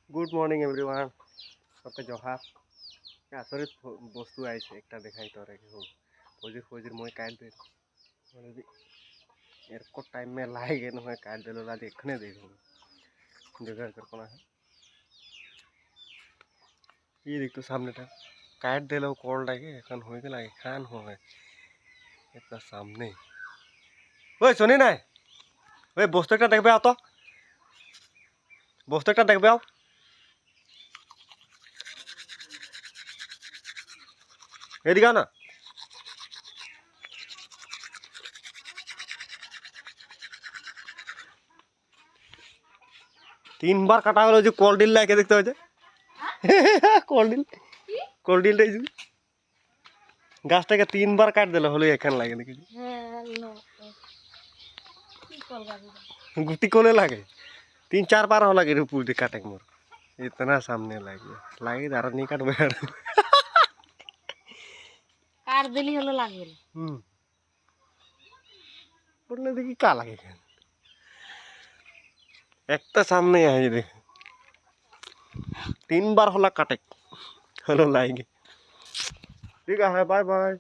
Good morning everyone, সবকে জহার। আসলে বস্তু আইছে একটা দেখাই তোরে হোক ফৌজির ফৌজির মই কাট দে এরকম टाइम में लाएगे ना मैं काट देलो ला देखने देखो जगह कर कोना है ये देख तो सामने टा काट देलो कॉल टाके এখন হই গেল খান হয় এটা সামনে ওই শুনি নাই ওই বস্তু একটা দেখবে আও তো বস্তু একটা দেখবে আও এদিকে আও না তিনবার কাটা হলো যে কলডিল লাগে দেখতে হয়েছে কলডিল কলডিলটাই গাছটাকে তিনবার কাট দিলে হলো এখানে লাগে দেখি गुटी कोने लागे 3-4 बार हो लगे पूरी काटे मोर इतना सामने लागे लागे दारा नहीं काट बैठ काट दिली हलो लागे बोलने देखी का लागे एक तो सामने है देख 3 बार होला काटे हलो लागे ठीक है बाय बाय।